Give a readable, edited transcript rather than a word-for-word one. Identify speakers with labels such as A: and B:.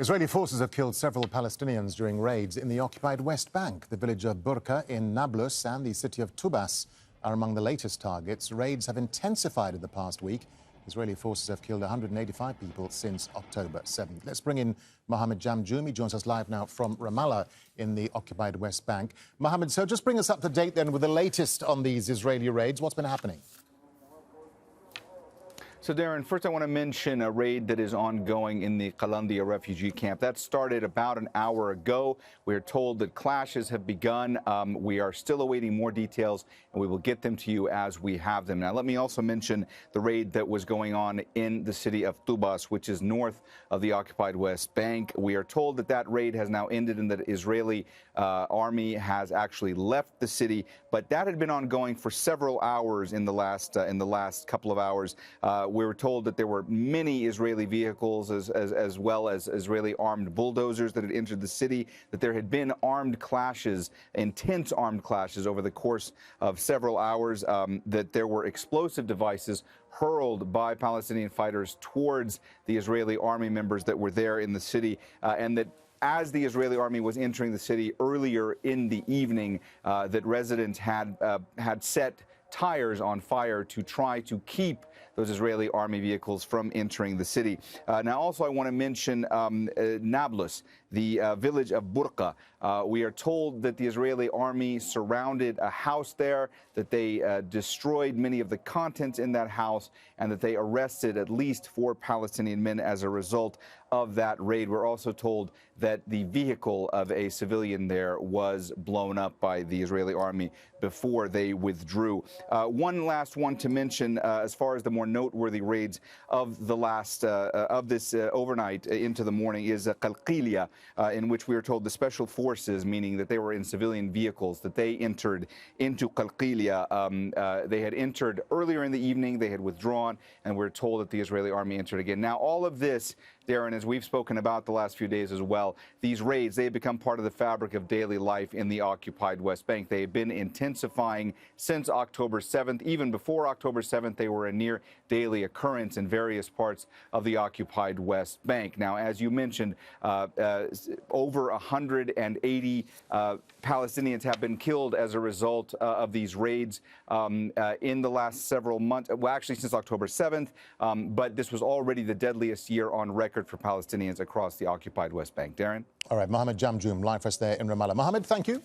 A: Israeli forces have killed several Palestinians during raids in the occupied West Bank. The village of Burqa in Nablus and the city of Tubas are among the latest targets. Raids have intensified in the past week. Israeli forces have killed 185 people since October 7th. Let's bring in Mohammed Jamjoom. He joins us live now from Ramallah in the occupied West Bank. Mohammed, so just bring us up to date then with the latest on these Israeli raids. What's been happening?
B: So, Darren, first I want to mention a raid that is ongoing in the Qalandia refugee camp. That started about an hour ago. We are told that clashes have begun. We are still awaiting more details, and we will get them to you as we have them. Now, let me also mention the raid that was going on in the city of Tubas, which is north of the occupied West Bank. We are told that that raid has now ended and that the Israeli army has actually left the city, but that had been ongoing for several hours in the last couple of hours. We were told that there were many Israeli vehicles as well as Israeli armed bulldozers that had entered the city, that there had been armed clashes, intense armed clashes over the course of several hours, that there were explosive devices hurled by Palestinian fighters towards the Israeli army members that were there in the city, and that as the Israeli army was entering the city earlier in the evening, that residents had set tires on fire to try to keep those Israeli army vehicles from entering the city. Now, also, I want to mention Nablus, the village of Burqa. We are told that the Israeli army surrounded a house there, that they destroyed many of the contents in that house, and that they arrested at least 4 Palestinian men as a result of that raid. We're also told that the vehicle of a civilian there was blown up by the Israeli army before they withdrew. One last one to mention, as far as the more noteworthy raids of the last of this overnight into the morning, is Qalqilia, in which we are told the special forces, meaning that they were in civilian vehicles, that they entered into Qalqilia. They had entered earlier in the evening, they had withdrawn, and we're told that the Israeli army entered again. Now, all of this, Darren, as we've spoken about the last few days as well, these raids, they have become part of the fabric of daily life in the occupied West Bank. They have been intensifying since October 7th. Even before October 7th, they were a near daily occurrence in various parts of the occupied West Bank. Now, as you mentioned, over 180 Palestinians have been killed as a result of these raids in the last several months, well, actually since October 7th, but this was already the deadliest year on record for Palestinians across the occupied West Bank. Darren?
A: All right, Mohammed Jamjoom, live for us there in Ramallah. Mohammed, thank you.